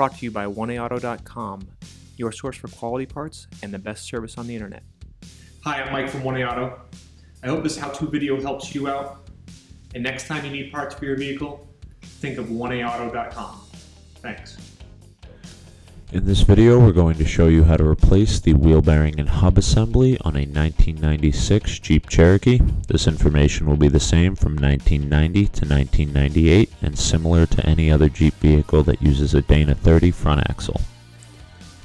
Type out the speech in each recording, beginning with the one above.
brought to you by 1AAuto.com, your source for quality parts and the best service on the internet. Hi, I'm Mike from 1AAuto. I hope this how-to video helps you out. And next time you need parts for your vehicle, think of 1AAuto.com. Thanks. In this video, we're going to show you how to replace the wheel bearing and hub assembly on a 1996 Jeep Cherokee. This information will be the same from 1990 to 1998 and similar to any other Jeep vehicle that uses a Dana 30 front axle.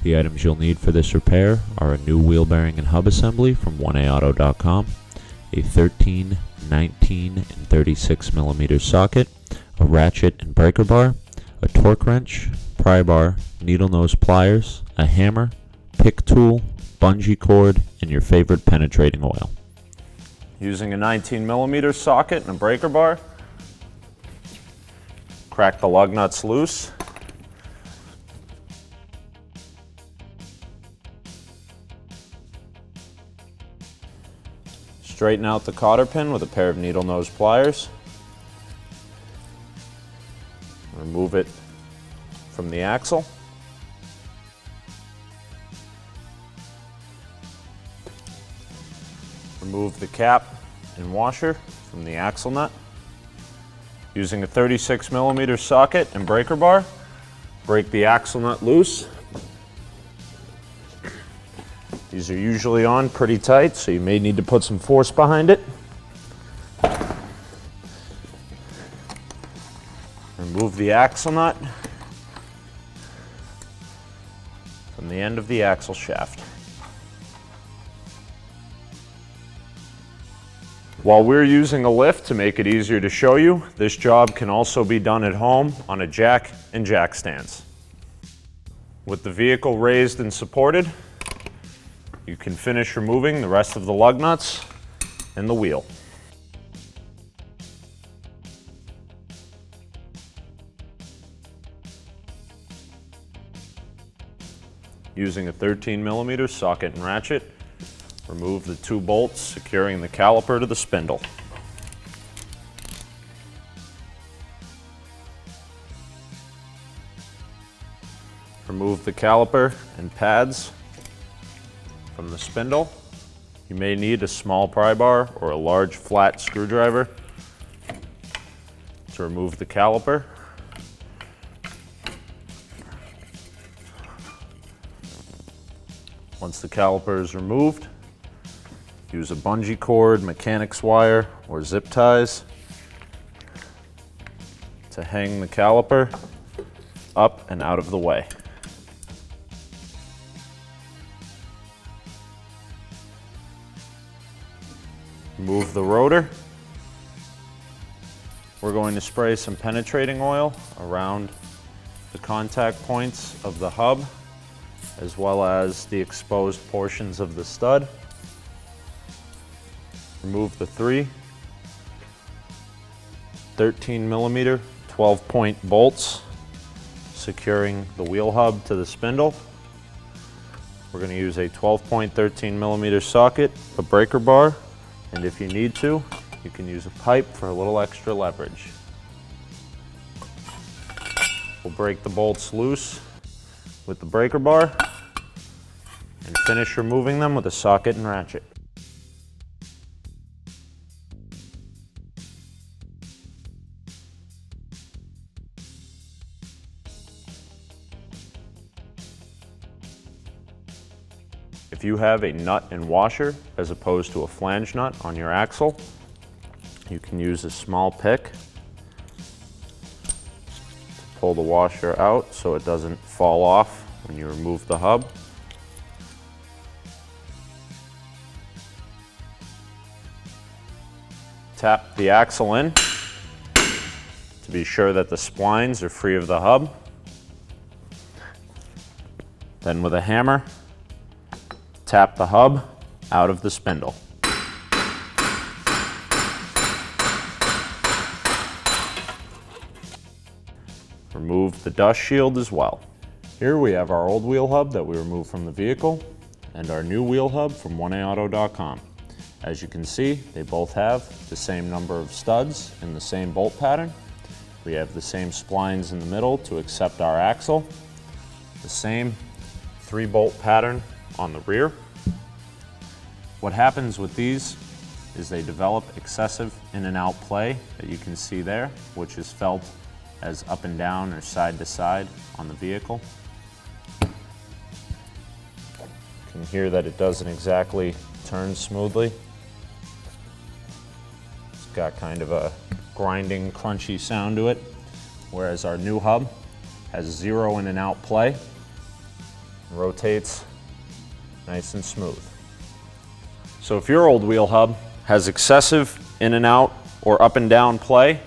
The items you'll need for this repair are a new wheel bearing and hub assembly from 1AAuto.com, a 13, 19, and 36 millimeter socket, a ratchet and breaker bar, a torque wrench, pry bar, needle nose pliers, a hammer, pick tool, bungee cord, and your favorite penetrating oil. Using a 19 millimeter socket and a breaker bar, crack the lug nuts loose. Straighten out the cotter pin with a pair of needle nose pliers. Remove it from the axle. Remove the cap and washer from the axle nut. Using a 36 millimeter socket and breaker bar, break the axle nut loose. These are usually on pretty tight, so you may need to put some force behind it. Remove the axle nut from the end of the axle shaft. While we're using a lift to make it easier to show you, this job can also be done at home on a jack and jack stands. With the vehicle raised and supported, you can finish removing the rest of the lug nuts and the wheel. Using a 13 millimeter socket and ratchet, remove the two bolts securing the caliper to the spindle. Remove the caliper and pads from the spindle. You may need a small pry bar or a large flat screwdriver to remove the caliper. Once the caliper is removed, use a bungee cord, mechanics wire, or zip ties to hang the caliper up and out of the way. Remove the rotor. We're going to spray some penetrating oil around the contact points of the hub, as well as the exposed portions of the stud. Remove the three 13 millimeter 12-point bolts securing the wheel hub to the spindle. We're going to use a 12-point 13 millimeter socket, a breaker bar, and if you need to, you can use a pipe for a little extra leverage. We'll break the bolts loose with the breaker bar and finish removing them with a socket and ratchet. If you have a nut and washer as opposed to a flange nut on your axle, you can use a small pick to pull the washer out so it doesn't fall off when you remove the hub. Tap the axle in to be sure that the splines are free of the hub. Then with a hammer, tap the hub out of the spindle. Remove the dust shield as well. Here we have our old wheel hub that we removed from the vehicle and our new wheel hub from 1AAuto.com. As you can see, they both have the same number of studs in the same bolt pattern. We have the same splines in the middle to accept our axle. the same 3-bolt pattern on the rear. What happens with these is they develop excessive in and out play that you can see there, which is felt as up and down or side to side on the vehicle. You can hear that it doesn't exactly turn smoothly. It's got kind of a grinding, crunchy sound to it, whereas our new hub has 0 in and out play, rotates nice and smooth. So if your old wheel hub has excessive in and out or up and down play,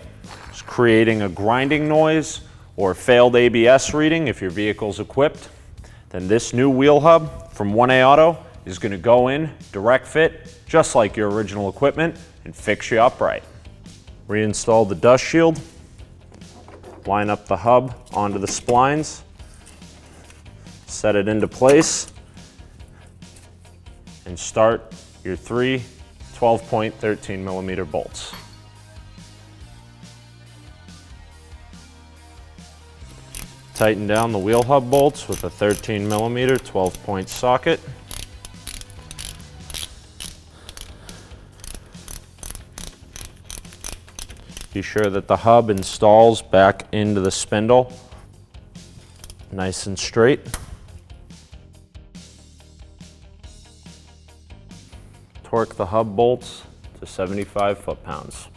it's creating a grinding noise or failed ABS reading if your vehicle's equipped, then this new wheel hub from 1A Auto is going to go in, direct fit, just like your original equipment, and fix you upright. Reinstall the dust shield, line up the hub onto the splines, set it into place, and start your 3 12-point 13mm bolts. Tighten down the wheel hub bolts with a 13mm 12-point socket. Be sure that the hub installs back into the spindle nice and straight. Torque the hub bolts to 75 foot-pounds.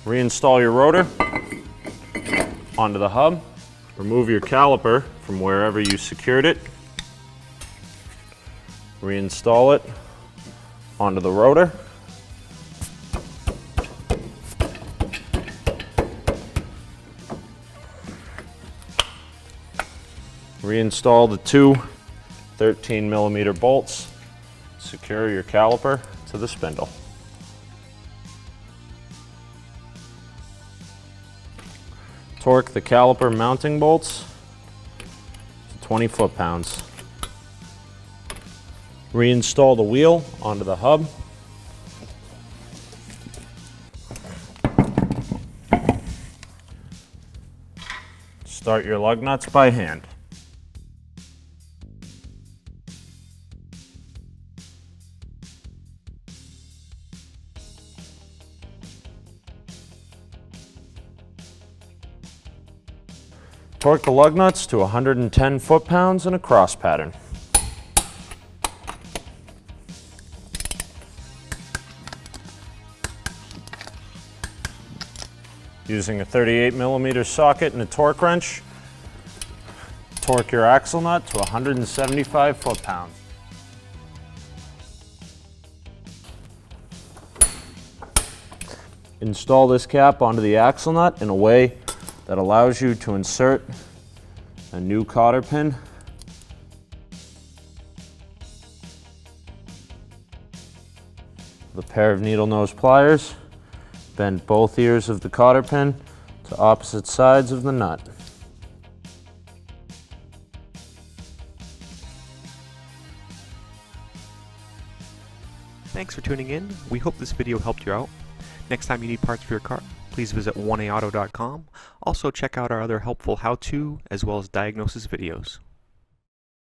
Reinstall your rotor onto the hub. Remove your caliper from wherever you secured it. Reinstall it onto the rotor. Reinstall the 2 13mm bolts. Secure your caliper to the spindle. Torque the caliper mounting bolts to 20 foot-pounds. Reinstall the wheel onto the hub. Start your lug nuts by hand. Torque the lug nuts to 110 foot-pounds in a cross pattern. Using a 38mm socket and a torque wrench, torque your axle nut to 175 foot-pounds. Install this cap onto the axle nut in a way that allows you to insert a new cotter pin. With a pair of needle nose pliers, bend both ears of the cotter pin to opposite sides of the nut. Thanks for tuning in. We hope this video helped you out. Next time you need parts for your car, please visit 1aauto.com. Also check out our other helpful how-to as well as diagnosis videos.